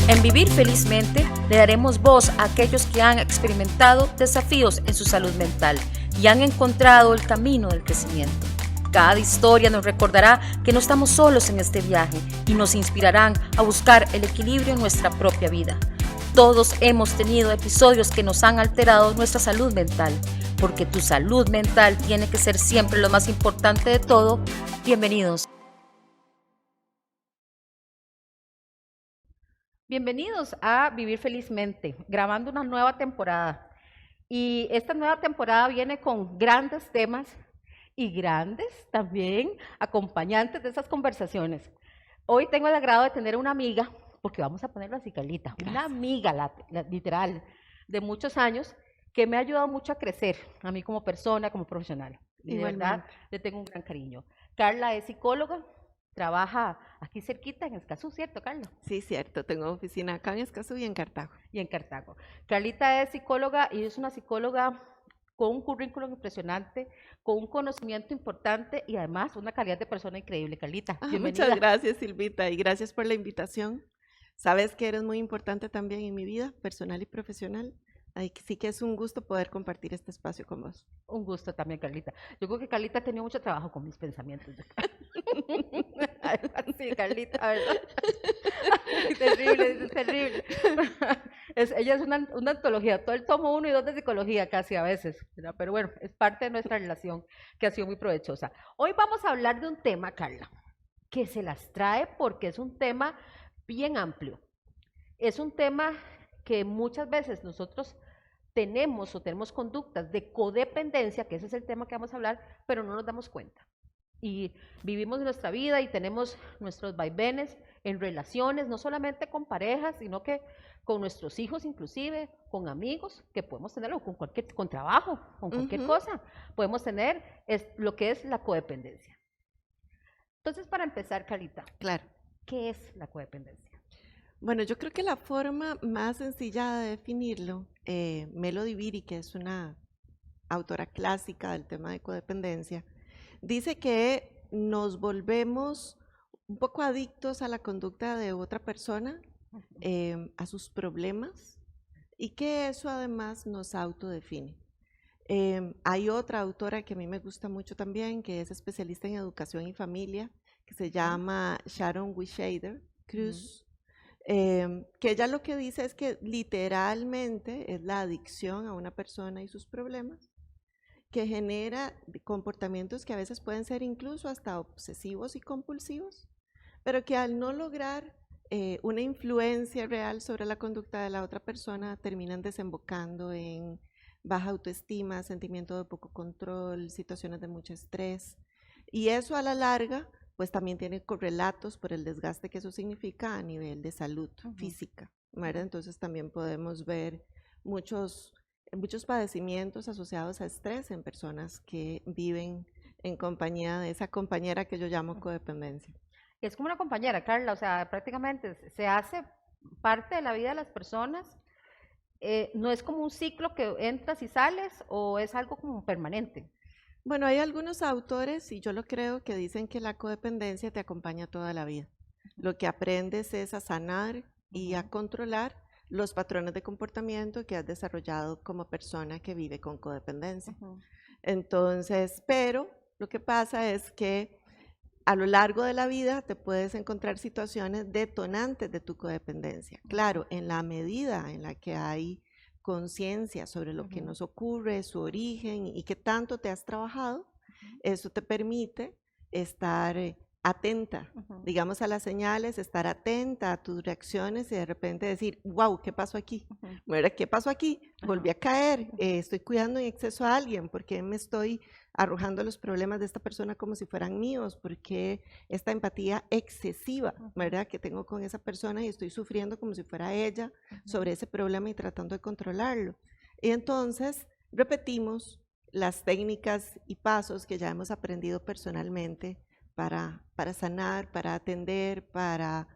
En Vivir Felizmente le daremos voz a aquellos que han experimentado desafíos en su salud mental y han encontrado el camino del crecimiento. Cada historia nos recordará que no estamos solos en este viaje y nos inspirarán a buscar el equilibrio en nuestra propia vida. Todos hemos tenido episodios que nos han alterado nuestra salud mental, porque tu salud mental tiene que ser siempre lo más importante de todo. Bienvenidos. Bienvenidos a Vivir Felizmente, grabando una nueva temporada. Y esta nueva temporada viene con grandes temas y grandes también acompañantes de esas conversaciones. Hoy tengo el agrado de tener una amiga, porque vamos a ponerlo así, Carlita, una amiga literal de muchos años que me ha ayudado mucho a crecer, a mí como persona, como profesional. Y de verdad le tengo un gran cariño. Carla es psicóloga. Trabaja aquí cerquita en Escazú, ¿cierto, Carla? Sí, cierto, tengo oficina acá en Escazú y en Cartago. Y en Cartago. Carlita es psicóloga y es una psicóloga con un currículum impresionante, con un conocimiento importante y además una calidad de persona increíble. Carlita, bienvenida. Muchas gracias, Silvita, y gracias por la invitación. Sabes que eres muy importante también en mi vida personal y profesional. Sí que es un gusto poder compartir este espacio con vos. Un gusto también, Carlita. Yo creo que Carlita ha tenido mucho trabajo con mis pensamientos. Sí, Carlita, ¿verdad? Terrible, es terrible. Ella es una antología, todo el tomo 1 y 2 de psicología casi a veces, ¿verdad? Pero bueno, es parte de nuestra relación que ha sido muy provechosa. Hoy vamos a hablar de un tema, Carla, que se las trae porque es un tema bien amplio. Es un tema que muchas veces nosotros tenemos conductas de codependencia, que ese es el tema que vamos a hablar, pero no nos damos cuenta. Y vivimos nuestra vida y tenemos nuestros vaivenes en relaciones, no solamente con parejas, sino que con nuestros hijos inclusive, con amigos, que podemos tenerlo, con trabajo, con cualquier cosa. Podemos tener lo que es la codependencia. Entonces, para empezar, Carlita, claro, ¿qué es la codependencia? Bueno, yo creo que la forma más sencilla de definirlo, Melody Beattie, que es una autora clásica del tema de codependencia, dice que nos volvemos un poco adictos a la conducta de otra persona, a sus problemas, y que eso además nos autodefine. Hay otra autora que a mí me gusta mucho también, que es especialista en educación y familia, que se llama Sharon Wisheider Cruz, que ella lo que dice es que literalmente es la adicción a una persona y sus problemas, que genera comportamientos que a veces pueden ser incluso hasta obsesivos y compulsivos, pero que al no lograr una influencia real sobre la conducta de la otra persona, terminan desembocando en baja autoestima, sentimiento de poco control, situaciones de mucho estrés. Y eso a la larga, pues también tiene correlatos por el desgaste que eso significa a nivel de salud física, ¿verdad? Entonces también podemos ver muchos padecimientos asociados a estrés en personas que viven en compañía de esa compañera que yo llamo codependencia. Es como una compañera, Carla, o sea, prácticamente se hace parte de la vida de las personas. ¿No es como un ciclo que entras y sales o es algo como permanente? Bueno, hay algunos autores, y yo lo creo, que dicen que la codependencia te acompaña toda la vida. Lo que aprendes es a sanar y a controlar los patrones de comportamiento que has desarrollado como persona que vive con codependencia. Entonces, pero lo que pasa es que a lo largo de la vida te puedes encontrar situaciones detonantes de tu codependencia. Claro, en la medida en la que hay conciencia sobre lo que nos ocurre, su origen y qué tanto te has trabajado, eso te permite estar atenta, digamos, a las señales, estar atenta a tus reacciones y de repente decir, wow, ¿qué pasó aquí? Bueno, ¿qué pasó aquí? Volví a caer, estoy cuidando en exceso a alguien, ¿por qué me estoy arrojando los problemas de esta persona como si fueran míos? ¿Por qué esta empatía excesiva, verdad, que tengo con esa persona y estoy sufriendo como si fuera ella sobre ese problema y tratando de controlarlo? Y entonces repetimos las técnicas y pasos que ya hemos aprendido personalmente para sanar, para atender, para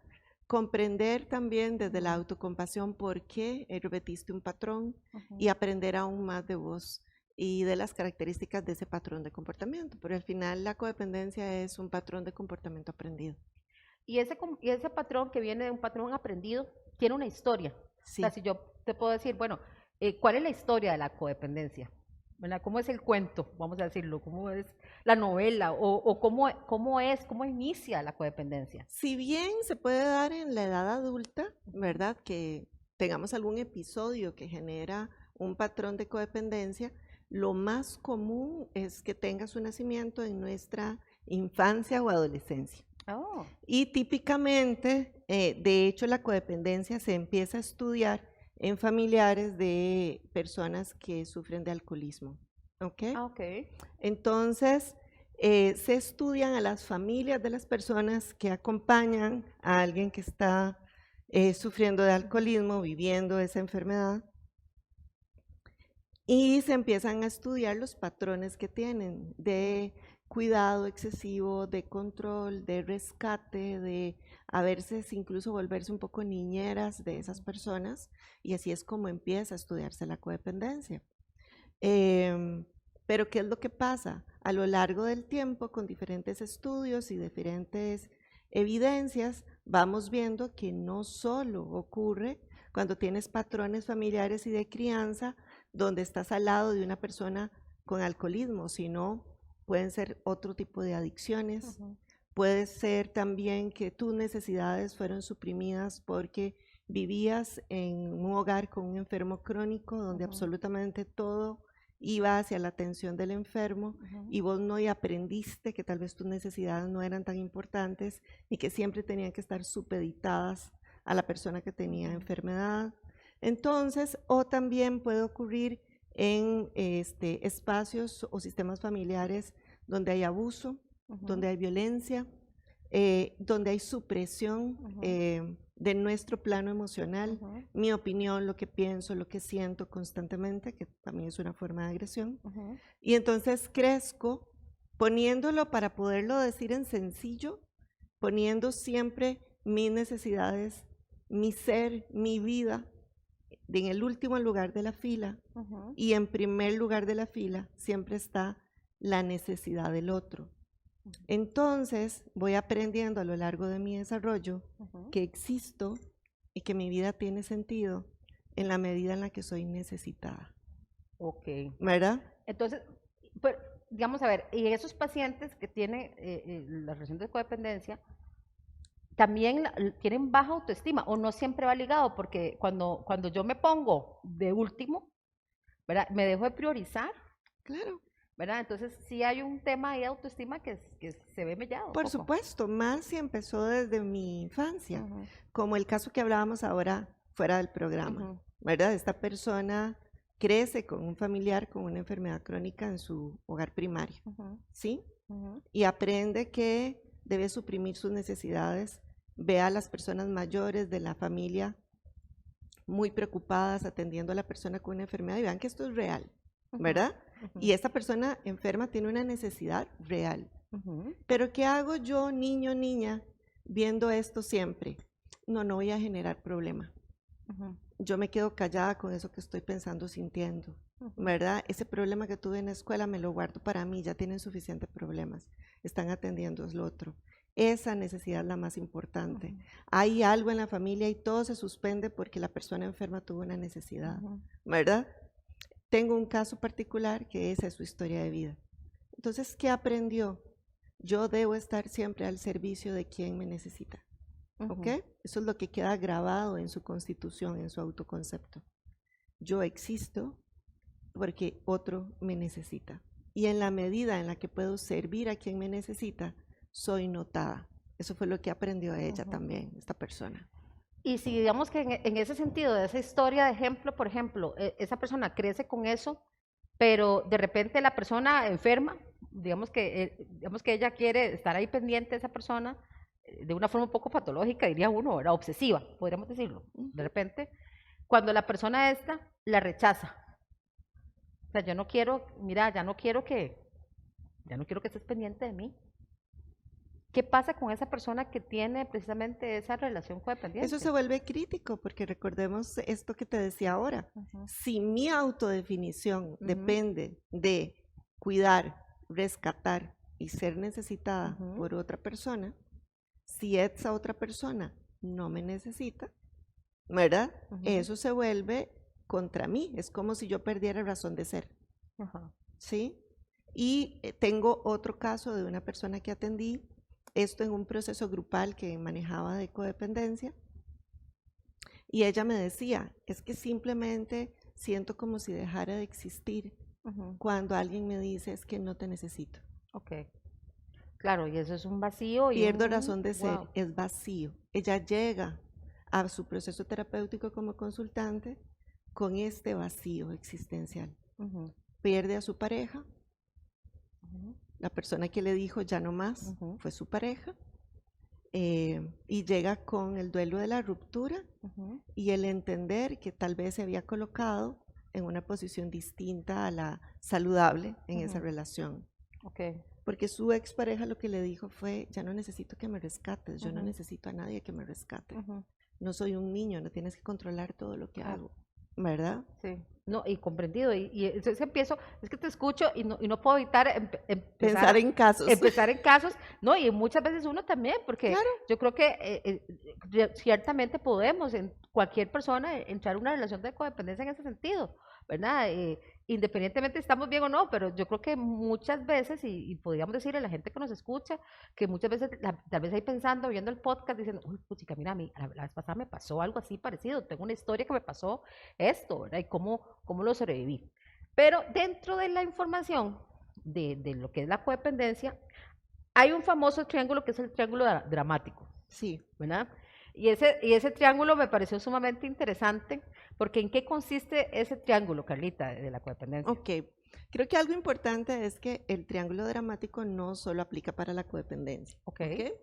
comprender también desde la autocompasión por qué repetiste un patrón y aprender aún más de vos y de las características de ese patrón de comportamiento. Pero al final la codependencia es un patrón de comportamiento aprendido. Y ese patrón que viene de un patrón aprendido tiene una historia. O sea, Sí. si yo te puedo decir, bueno, ¿cuál es la historia de la codependencia? ¿Verdad? ¿Cómo es el cuento? Vamos a decirlo, ¿cómo es la novela? O cómo inicia la codependencia? Si bien se puede dar en la edad adulta, ¿verdad? Que tengamos algún episodio que genera un patrón de codependencia, lo más común es que tenga su nacimiento en nuestra infancia o adolescencia. Oh, Y típicamente, de hecho, la codependencia se empieza a estudiar en familiares de personas que sufren de alcoholismo. ¿Ok? ok. Entonces, se estudian a las familias de las personas que acompañan a alguien que está sufriendo de alcoholismo, viviendo esa enfermedad, y se empiezan a estudiar los patrones que tienen de cuidado excesivo, de control, de rescate, de a veces incluso volverse un poco niñeras de esas personas, y así es como empieza a estudiarse la codependencia. Em, pero ¿qué es lo que pasa? A lo largo del tiempo, con diferentes estudios y diferentes evidencias, vamos viendo que no solo ocurre cuando tienes patrones familiares y de crianza donde estás al lado de una persona con alcoholismo, sino pueden ser otro tipo de adicciones. Puede ser también que tus necesidades fueron suprimidas porque vivías en un hogar con un enfermo crónico donde absolutamente todo iba hacia la atención del enfermo y vos no y aprendiste que tal vez tus necesidades no eran tan importantes y que siempre tenían que estar supeditadas a la persona que tenía enfermedad. Entonces, o también puede ocurrir en espacios o sistemas familiares donde hay abuso, donde hay violencia, donde hay supresión de nuestro plano emocional, mi opinión, lo que pienso, lo que siento constantemente, que también es una forma de agresión. Y entonces crezco poniéndolo para poderlo decir en sencillo, poniendo siempre mis necesidades, mi ser, mi vida, en el último lugar de la fila, y en primer lugar de la fila siempre está la necesidad del otro. Entonces voy aprendiendo a lo largo de mi desarrollo que existo y que mi vida tiene sentido en la medida en la que soy necesitada. Ok. ¿Verdad? Entonces, pues, digamos, a ver, y esos pacientes que tienen la relación de codependencia, también tienen baja autoestima o no siempre va ligado, porque cuando yo me pongo de último, ¿verdad? Me dejo de priorizar, Claro. ¿verdad? Entonces sí hay un tema ahí de autoestima que se ve mellado un Por poco. supuesto, más si empezó desde mi infancia, Ujú, como el caso que hablábamos ahora fuera del programa, ujú, ¿verdad? Esta persona crece con un familiar con una enfermedad crónica en su hogar primario, ujú, ¿sí? ujú, Y aprende que debe suprimir sus necesidades, ve a las personas mayores de la familia muy preocupadas atendiendo a la persona con una enfermedad y vean que esto es real, ¿verdad? Y esta persona enferma tiene una necesidad real. ujú, Pero ¿qué hago yo, niño, niña, viendo esto siempre? No voy a generar problema. ujú, Yo me quedo callada con eso que estoy pensando, sintiendo, ujú, ¿verdad? Ese problema que tuve en la escuela me lo guardo para mí, ya tienen suficientes problemas, están atendiendo lo otro. Esa necesidad es la más importante. ujú, Hay algo en la familia y todo se suspende porque la persona enferma tuvo una necesidad, ujú. ¿verdad? Tengo un caso particular que esa es su historia de vida. Entonces, ¿qué aprendió? Yo debo estar siempre al servicio de quien me necesita. ¿Ok? Eso es lo que queda grabado en su constitución, en su autoconcepto. Yo existo porque otro me necesita. Y en la medida en la que puedo servir a quien me necesita, soy notada. Eso fue lo que aprendió ella también, esta persona. Y si digamos que en ese sentido, de esa historia de ejemplo, por ejemplo, esa persona crece con eso, pero de repente la persona enferma, digamos que ella quiere estar ahí pendiente de esa persona de una forma un poco patológica, diría uno, era obsesiva, podríamos decirlo. De repente, cuando la persona esta la rechaza, o sea, yo no quiero, mira, ya no quiero que estés pendiente de mí. ¿Qué pasa con esa persona que tiene precisamente esa relación Eso se codependiente? vuelve crítico porque recordemos esto que te decía ahora. Ujú, Si mi autodefinición ujú, depende de cuidar, rescatar y ser necesitada ujú, por otra persona, si esa otra persona no me necesita, ¿verdad? Eso se vuelve contra mí, es como si yo perdiera razón de ser, ¿sí? Y tengo otro caso de una persona que atendí, esto en un proceso grupal que manejaba de codependencia, y ella me decía, es que simplemente siento como si dejara de existir cuando alguien me dice, es que no te necesito. Ok. Claro, y eso es un vacío y Pierdo razón de ser, wow. es vacío. Ella llega a su proceso terapéutico como consultante con este vacío existencial. Pierde a su pareja, la persona que le dijo ya no más fue su pareja, y llega con el duelo de la ruptura y el entender que tal vez se había colocado en una posición distinta a la saludable en esa relación. Porque su expareja lo que le dijo fue, ya no necesito que me rescates, yo no necesito a nadie que me rescate. No soy un niño, no tienes que controlar todo lo que hago, ¿verdad? Sí. No, y comprendido. Y es que empiezo, es que te escucho y no puedo evitar Pensar en casos. Empezar en casos, no, y muchas veces uno también, porque Claro. yo creo que ciertamente podemos, en cualquier persona, entrar en una relación de codependencia en ese sentido, ¿verdad? Independientemente estamos bien o no, pero yo creo que muchas veces, y podríamos decirle a la gente que nos escucha, que muchas veces, tal vez ahí pensando, viendo el podcast, diciendo, uy, pues mira, a mí la vez pasada me pasó algo así parecido, tengo una historia que me pasó esto, ¿verdad? Y cómo lo sobreviví. Pero dentro de la información de lo que es la codependencia, hay un famoso triángulo que es el triángulo dramático. Sí. ¿Verdad? Y ese triángulo me pareció sumamente interesante, porque ¿en qué consiste ese triángulo, Carlita, de la codependencia? Ok, creo que algo importante es que el triángulo dramático no solo aplica para la codependencia, ¿okay?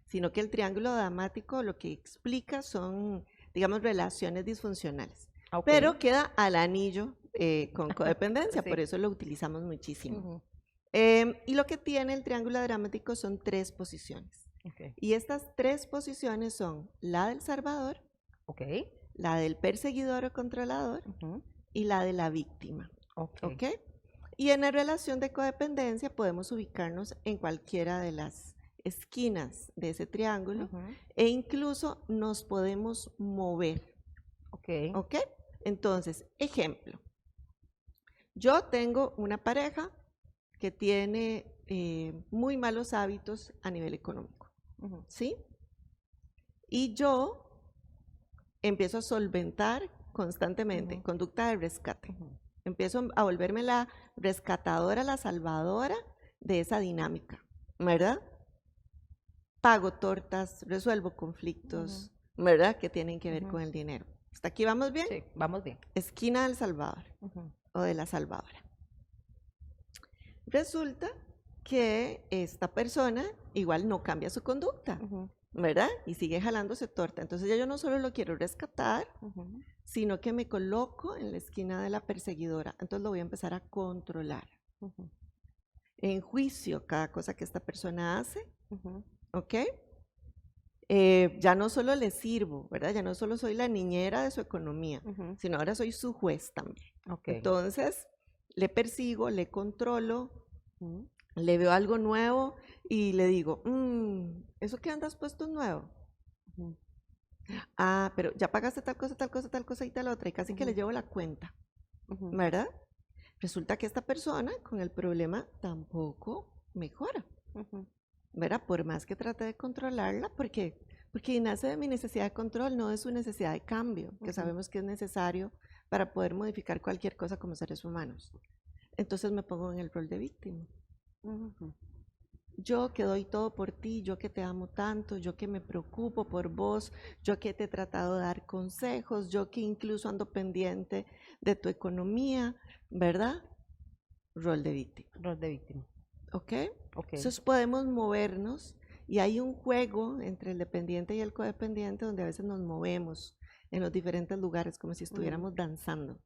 Sino que el triángulo dramático lo que explica son, digamos, relaciones disfuncionales. Pero queda al anillo con codependencia, sí. Por eso lo utilizamos muchísimo. Y lo que tiene el triángulo dramático son 3 posiciones. Y estas 3 posiciones son la del salvador, la del perseguidor o controlador y la de la víctima. Y en la relación de codependencia podemos ubicarnos en cualquiera de las esquinas de ese triángulo e incluso nos podemos mover. Entonces, ejemplo, yo tengo una pareja que tiene muy malos hábitos a nivel económico, ¿sí? Y yo empiezo a solventar constantemente conducta de rescate. Empiezo a volverme la rescatadora, la salvadora de esa dinámica, ¿verdad? Pago tortas, resuelvo conflictos, ¿verdad? Que tienen que ver con el dinero. ¿Hasta aquí vamos bien? Sí, vamos bien. Esquina del salvador o de la salvadora. Resulta que esta persona igual no cambia su conducta, ¿verdad? Y sigue jalándose torta. Entonces ya yo no solo lo quiero rescatar, sino que me coloco en la esquina de la perseguidora. Entonces lo voy a empezar a controlar. En juicio cada cosa que esta persona hace, ya no solo le sirvo, ¿verdad? Ya no solo soy la niñera de su economía, sino ahora soy su juez también. Entonces le persigo, le controlo, le veo algo nuevo y le digo, ¿eso que andas puesto es nuevo? Ah, pero ya pagaste tal cosa, tal cosa, tal cosa y tal otra, y casi que le llevo la cuenta, ¿verdad? Resulta que esta persona con el problema tampoco mejora, ¿verdad? Por más que trate de controlarla, porque nace de mi necesidad de control, no de su necesidad de cambio, que sabemos que es necesario para poder modificar cualquier cosa como seres humanos. Entonces me pongo en el rol de víctima. Yo que doy todo por ti, yo que te amo tanto, yo que me preocupo por vos, yo que te he tratado de dar consejos, yo que incluso ando pendiente de tu economía, ¿verdad? Rol de víctima. Rol de víctima. Entonces podemos movernos y hay un juego entre el dependiente y el codependiente donde a veces nos movemos en los diferentes lugares como si estuviéramos danzando,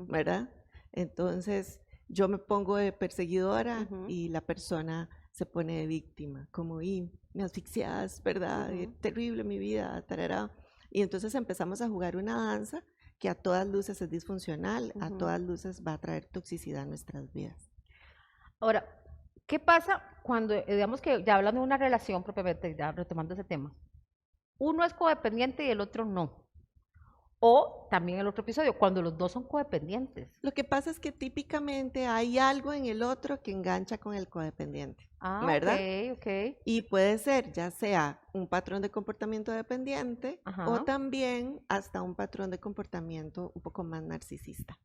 ¿verdad? Entonces yo me pongo de perseguidora y la persona se pone de víctima, como, y me asfixias, ¿verdad? Terrible mi vida, tarará. Y entonces empezamos a jugar una danza que a todas luces es disfuncional, a todas luces va a traer toxicidad a nuestras vidas. Ahora, ¿Qué pasa cuando, digamos que ya hablando de una relación propiamente, ya retomando ese tema, uno es codependiente y el otro no? O también el otro episodio, cuando los dos son codependientes. Lo que pasa es que típicamente hay algo en el otro que engancha con el codependiente, Ah, ok, ¿verdad? ok. Y puede ser ya sea un patrón de comportamiento dependiente o Ajá. también hasta un patrón de comportamiento un poco más narcisista,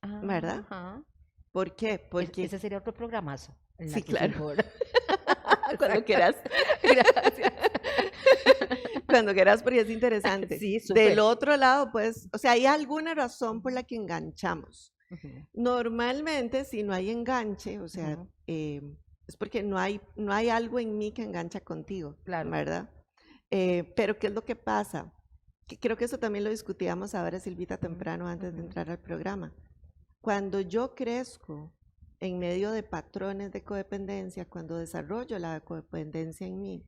Ah, ¿verdad? ajá. ¿Por qué? Porque, Ese sería otro programazo, el sí, claro, narcisismo, ¿verdad? cuando Exacto. quieras, Gracias. cuando quieras, porque es interesante. Sí, Del súper. otro lado, pues, o sea, hay alguna razón por la que enganchamos. Ujú, Normalmente, si no hay enganche, o sea, ujú, es porque no hay algo en mí que engancha contigo, claro. ¿verdad? Pero ¿qué es lo que pasa? Que creo que eso también lo discutíamos ahora, Silvita, Ujú, temprano antes de ujú, entrar al programa. Cuando yo crezco en medio de patrones de codependencia, cuando desarrollo la codependencia en mí,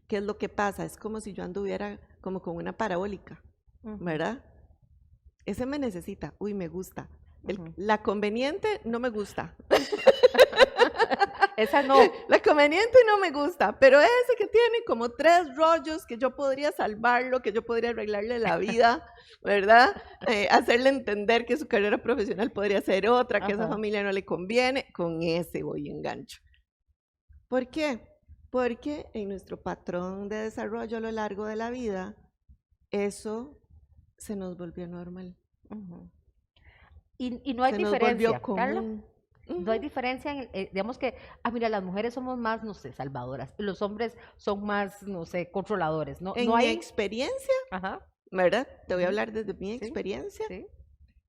¿qué es lo que pasa? Es como si yo anduviera como con una parabólica, ujú, ¿verdad? Ese me necesita, uy, me gusta. ujú. La conveniente no me gusta. Esa no. La conveniente no me gusta, pero ese que tiene como 3 rollos que yo podría salvarlo, que yo podría arreglarle la vida, ¿verdad? Hacerle entender que su carrera profesional podría ser otra, que a esa Ajá. familia no le conviene, con ese voy y engancho. ¿Por qué? Porque en nuestro patrón de desarrollo a lo largo de la vida, eso se nos volvió normal, Ujú. Y no hay se nos volvió diferencia, Carla. común. No hay Ujú. diferencia en, digamos que, mira, las mujeres somos más, no sé, salvadoras, y los hombres son más, no sé, controladores. No, no En mi hay, experiencia, ajá, ¿verdad? Te voy a ujú, hablar desde mi sí, experiencia. sí,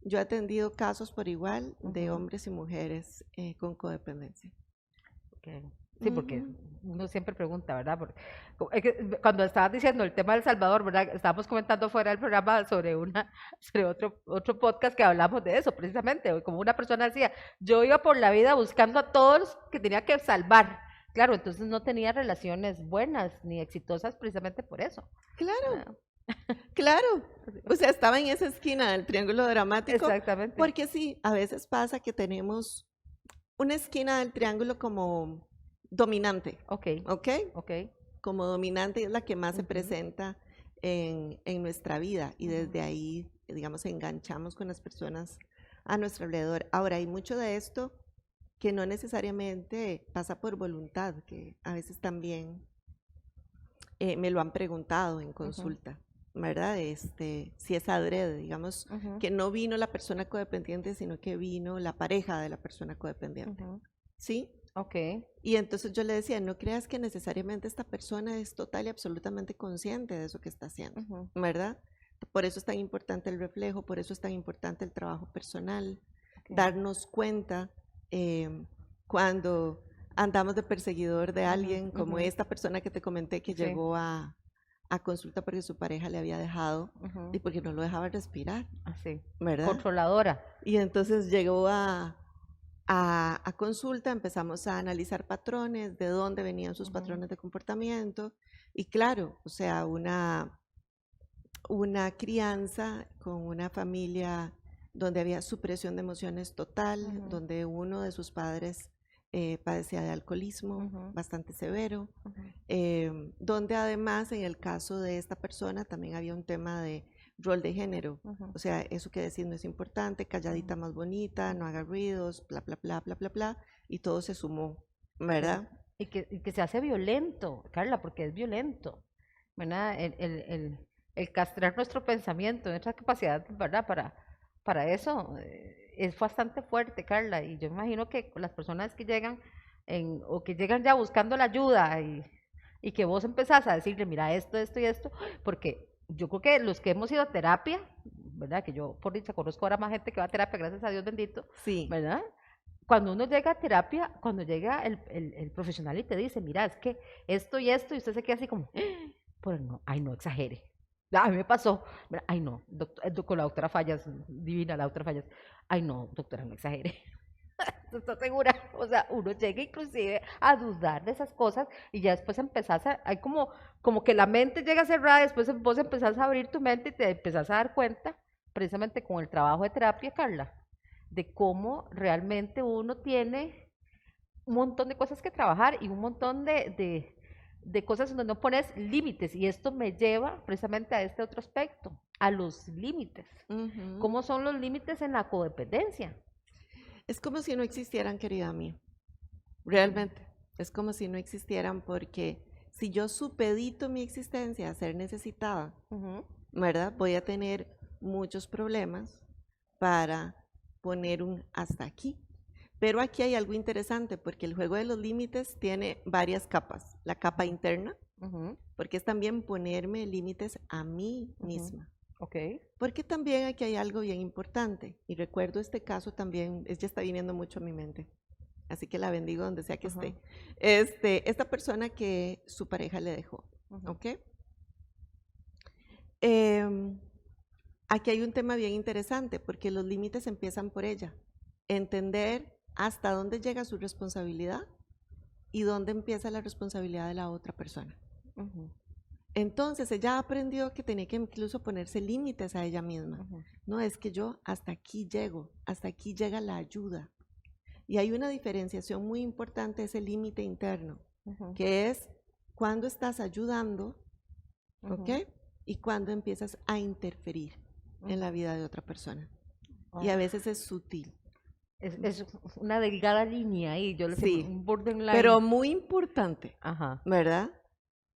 Yo he atendido casos por igual de ujú, hombres y mujeres con codependencia. ok. Sí, porque Ujú. uno siempre pregunta, ¿verdad? Porque, es que cuando estabas diciendo el tema del Salvador, ¿verdad? Estábamos comentando fuera del programa sobre sobre otro podcast que hablamos de eso, precisamente, como una persona decía, yo iba por la vida buscando a todos los que tenía que salvar. Claro, entonces no tenía relaciones buenas ni exitosas precisamente por eso, Claro, ¿verdad? claro. O sea, estaba en esa esquina del triángulo dramático, Exactamente. porque sí, a veces pasa que tenemos una esquina del triángulo como dominante, Ok, ¿ok? ok. Como dominante es la que más se Ujú, presenta en nuestra vida y ujú, desde ahí, digamos, enganchamos con las personas a nuestro alrededor. Ahora, hay mucho de esto que no necesariamente pasa por voluntad, que a veces también me lo han preguntado en ujú, consulta, ¿verdad? Si es adrede, digamos, ujú, que no vino la persona codependiente, sino que vino la pareja de la persona codependiente, ujú. ¿sí? Ok. Y entonces yo le decía, no creas que necesariamente esta persona es total y absolutamente consciente de eso que está haciendo, Ujú, ¿verdad? Por eso es tan importante el reflejo, por eso es tan importante el trabajo personal, ok. darnos cuenta cuando andamos de perseguidor de Ujú, alguien, como ujú, esta persona que te comenté que sí. llegó a consulta porque su pareja le había dejado y Ujú, porque no lo dejaba respirar, así. ¿verdad? Controladora. Y entonces llegó a consulta, empezamos a analizar patrones, de dónde venían sus Ujú, patrones de comportamiento. Y claro, o sea, una crianza con una familia donde había supresión de emociones total, ujú, donde uno de sus padres padecía de alcoholismo ujú, bastante severo, ujú, donde además en el caso de esta persona también había un tema de rol de género. ujú, O sea, eso que decir no es importante, ujú, calladita más bonita, no ujú. haga ruidos, bla, bla, bla, bla, bla, bla, y todo se sumó, Sí. ¿verdad? Y que se hace violento, Carla, porque es violento, ¿verdad? El castrar nuestro pensamiento, nuestra capacidad, ¿verdad? Para eso es bastante fuerte, Carla. Y yo imagino que las personas que llegan o que llegan ya buscando la ayuda y que vos empezás a decirle, mira, esto y esto, porque yo creo que los que hemos ido a terapia, ¿verdad? Que yo por dicha conozco ahora más gente que va a terapia, gracias a Dios bendito, Sí, ¿verdad? Cuando uno llega a terapia, cuando llega el profesional y te dice, mira, es que esto y usted se queda así como, pero no, ay, no exagere. A mí me pasó, mira, ay, no, con la doctora Fallas, divina la doctora Fallas, ay, no, doctora, no exagere. ¿Estás segura? O sea, uno llega inclusive a dudar de esas cosas y ya después empezás hay como que la mente llega cerrada, después vos empezás a abrir tu mente y te empezás a dar cuenta, precisamente con el trabajo de terapia, Carla, de cómo realmente uno tiene un montón de cosas que trabajar y un montón de cosas donde no pones límites. Y esto me lleva precisamente a este otro aspecto, a los límites. Ujú. ¿Cómo son los límites en la codependencia? Es como si no existieran, querida mía. Realmente. Es como si no existieran porque si yo supedito mi existencia a ser necesitada, Ujú, ¿verdad? Voy a tener muchos problemas para poner un hasta aquí. Pero aquí hay algo interesante porque el juego de los límites tiene varias capas. La capa interna, ujú, porque es también ponerme límites a mí ujú. misma. Ok. Porque también aquí hay algo bien importante. Y recuerdo este caso también, ya está viniendo mucho a mi mente. Así que la bendigo donde sea que Ajá, esté. Esta persona que su pareja le dejó, ujú, ¿ok? Em, Aquí hay un tema bien interesante porque los límites empiezan por ella. Entender hasta dónde llega su responsabilidad y dónde empieza la responsabilidad de la otra persona. ujú, Entonces ella aprendió que tenía que incluso ponerse límites a ella misma. ujú, No, es que yo hasta aquí llego, hasta aquí llega la ayuda. Y hay una diferenciación muy importante, ese límite interno, ujú, que es cuando estás ayudando, ¿ok? ujú, Y cuando empiezas a interferir en la ujú. vida de otra persona. Y Oh, a veces es sutil. es una delgada línea ahí, yo le decía, Sí, un borderline. pero muy importante, Ajá. ¿verdad?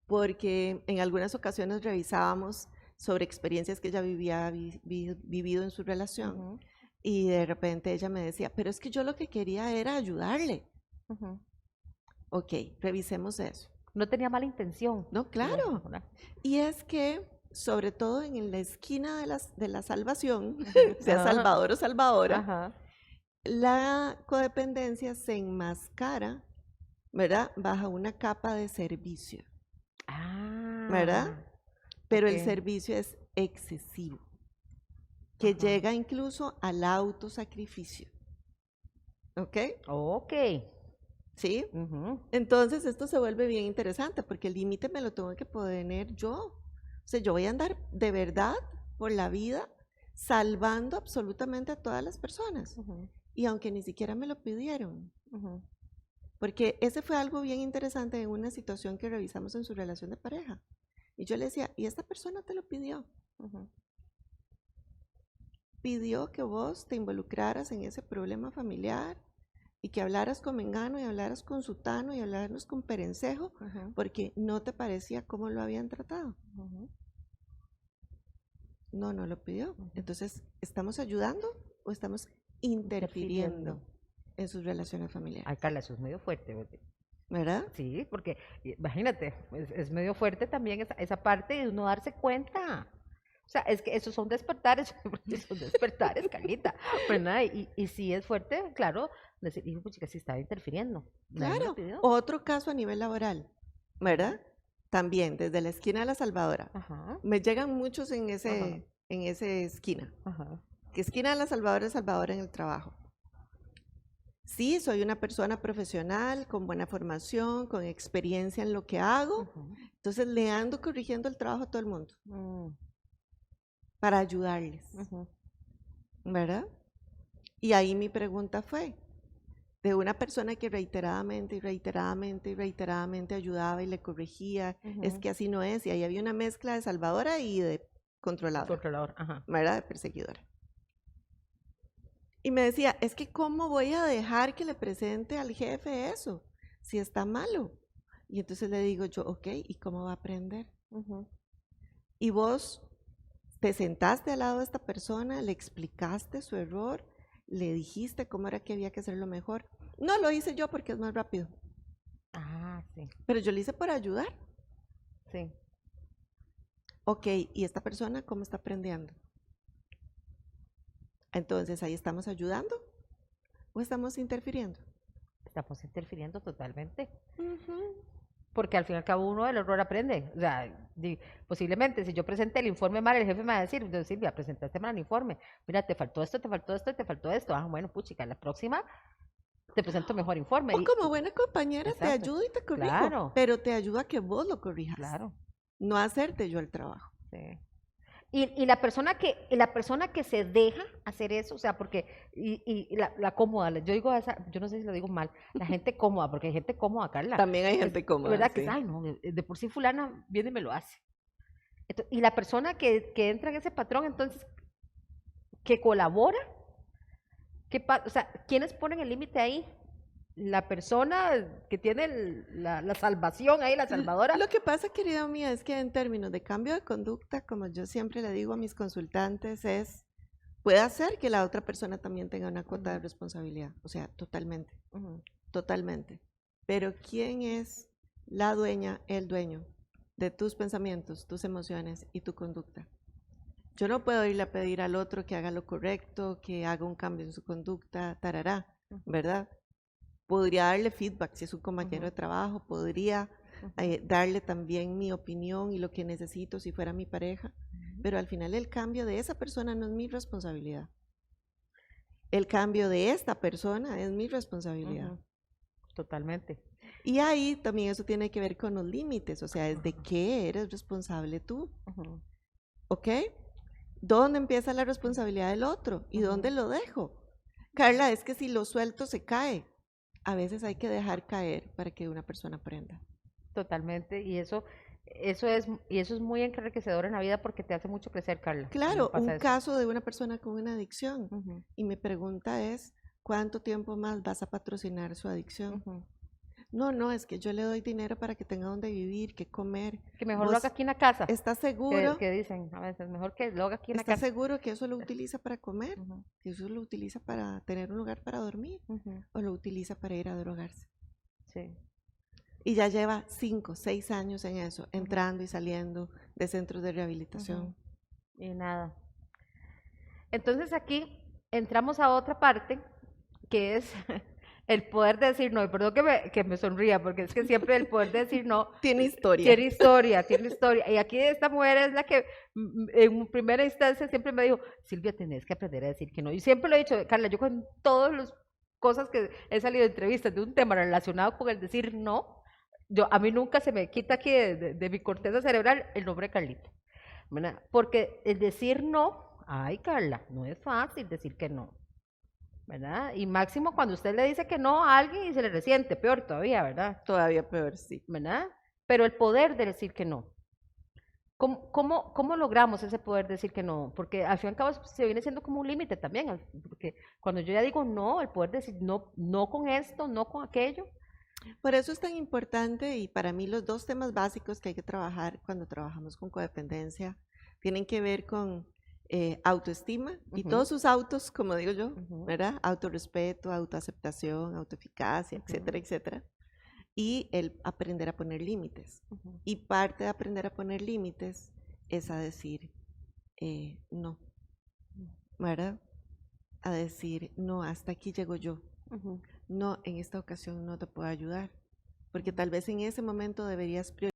Porque en algunas ocasiones revisábamos sobre experiencias que ella había vivido en su relación Ujú, y de repente ella me decía, pero es que yo lo que quería era ayudarle. ujú. Ok, revisemos eso. No tenía mala intención, No, digamos, claro. ¿verdad? Y es que, sobre todo en la esquina de la salvación, Ujú, sea ajá, salvador o salvadora, ajá. la codependencia se enmascara, ¿verdad? Bajo una capa de servicio, ¿verdad? Ah, Pero ok. el servicio es excesivo, que Ajá. llega incluso al autosacrificio, ¿ok? Ok. ¿Sí? Ujú, Entonces esto se vuelve bien interesante porque el límite me lo tengo que poner yo. O sea, yo voy a andar de verdad por la vida salvando absolutamente a todas las personas. ujú, Y aunque ni siquiera me lo pidieron. ujú, Porque ese fue algo bien interesante en una situación que revisamos en su relación de pareja. Y yo le decía, ¿y esta persona te lo pidió? ujú. Pidió que vos te involucraras en ese problema familiar y que hablaras con Mengano y hablaras con Sutano y hablaras con Perencejo Ujú, porque no te parecía cómo lo habían tratado. ujú, No, no lo pidió. ujú. Entonces, ¿estamos ayudando o estamos Interfiriendo. interfiriendo en sus relaciones familiares? Ay, Carla, eso es medio fuerte, oye. ¿Verdad? Sí, porque imagínate, es medio fuerte también esa parte de uno darse cuenta. O sea, es que esos son despertares, porque son despertares, Carlita, ¿verdad? Y sí es fuerte, claro, decir, hijo, puchica, sí estaba interfiriendo, nadie me lo Claro. pidió. Otro caso a nivel laboral, Ujú, ¿verdad? También, desde la esquina de la Salvadora. ajá, Me llegan muchos ajá, en ese esquina. ajá, ¿Qué esquina de la Salvadora es Salvadora en el trabajo? Sí, soy una persona profesional, con buena formación, con experiencia en lo que hago. ujú, Entonces le ando corrigiendo el trabajo a todo el mundo mm, para ayudarles, ujú, ¿verdad? Y ahí mi pregunta fue, de una persona que reiteradamente y reiteradamente y reiteradamente ayudaba y le corregía, es ujú. que así no es, y ahí había una mezcla de salvadora y de El controladora, controlador, ajá. ¿verdad? De perseguidora. Y me decía, es que ¿cómo voy a dejar que le presente al jefe eso? Si está malo. Y entonces le digo yo, ok, ¿y cómo va a aprender? Ujú, Y vos te sentaste al lado de esta persona, le explicaste su error, le dijiste cómo era que había que hacerlo mejor. No lo hice yo porque es más rápido, ah, sí, pero yo lo hice para ayudar. sí. Ok, ¿y esta persona cómo está aprendiendo? Entonces, ¿ahí estamos ayudando o estamos interfiriendo? Estamos interfiriendo totalmente. Ujú. Porque al fin y al cabo uno del error aprende. O sea, posiblemente si yo presenté el informe mal, el jefe me va a decir, "Entonces, Silvia, presentaste mal el informe. Mira, te faltó esto, te faltó esto, te faltó esto. Ah, bueno, puchica, la próxima te presento mejor informe. O como buena compañera te Exacto. ayudo y te corrijo, Claro, pero te ayudo a que vos lo corrijas, claro. no a hacerte yo el trabajo. Sí. Y la persona que se deja hacer eso, o sea, porque, la cómoda, yo digo yo no sé si lo digo mal, la gente cómoda, porque hay gente cómoda, Carla. También hay gente cómoda, ¿Verdad? Que sí. ay, no, de por sí fulana viene y me lo hace. Y la persona que entra en ese patrón, entonces, que colabora, o sea, ¿quiénes ponen el límite ahí? La persona que tiene la salvación ahí, la salvadora. Lo que pasa, querida mía, es que en términos de cambio de conducta, como yo siempre le digo a mis consultantes, puede hacer que la otra persona también tenga una cuota de responsabilidad, o sea, totalmente, totalmente. Pero ¿quién es la dueña, el dueño de tus pensamientos, tus emociones y tu conducta? Yo no puedo irle a pedir al otro que haga lo correcto, que haga un cambio en su conducta, tarará, ¿verdad? Podría darle feedback si es un compañero de trabajo, podría darle también mi opinión y lo que necesito si fuera mi pareja, pero al final el cambio de esa persona no es mi responsabilidad. El cambio de esta persona es mi responsabilidad. Totalmente. Y ahí también eso tiene que ver con los límites, o sea, es de qué eres responsable tú. ¿Ok? ¿Dónde empieza la responsabilidad del otro? ¿Y dónde lo dejo? Carla, es que si lo suelto se cae. A veces hay que dejar caer para que una persona aprenda. Totalmente, y eso es muy enriquecedor en la vida porque te hace mucho crecer, Carla. Claro, un caso de una persona con una adicción. Y mi pregunta es, ¿cuánto tiempo más vas a patrocinar su adicción? No, es que yo le doy dinero para que tenga donde vivir, que comer. Que mejor lo haga aquí en la casa. ¿Estás seguro? Que dicen a veces, mejor que lo haga aquí en la ¿Estás casa. seguro que eso lo utiliza para comer? ¿Que eso lo utiliza para tener un lugar para dormir? ¿O lo utiliza para ir a drogarse? Sí. Y ya lleva 5, 6 años en eso, entrando y saliendo de centros de rehabilitación. Y nada. Entonces aquí entramos a otra parte que es el poder de decir no. Y perdón que me sonría, porque es que siempre el poder de decir no tiene historia. Tiene historia. Y aquí esta mujer es la que en primera instancia siempre me dijo, Silvia, tenés que aprender a decir que no. Y siempre lo he dicho, Carla, yo con todas las cosas que he salido de entrevistas de un tema relacionado con el decir no, a mí nunca se me quita aquí de mi corteza cerebral el nombre Carlita, ¿verdad? Porque el decir no, ay Carla, no es fácil decir que no, ¿verdad? Y máximo cuando usted le dice que no a alguien y se le resiente, peor todavía, ¿verdad? Todavía peor, sí. ¿Verdad? Pero el poder de decir que no. ¿Cómo logramos ese poder de decir que no? Porque al fin y al cabo se viene siendo como un límite también, porque cuando yo ya digo no, el poder de decir no, no con esto, no con aquello. Por eso es tan importante, y para mí los dos temas básicos que hay que trabajar cuando trabajamos con codependencia tienen que ver con autoestima y todos sus autos, como digo yo, ¿verdad? Autorrespeto, autoaceptación, autoeficacia, etcétera, etcétera. Y el aprender a poner límites. Y parte de aprender a poner límites es a decir no, ¿verdad? A decir no, hasta aquí llego yo. No, en esta ocasión no te puedo ayudar, porque tal vez en ese momento deberías priorizar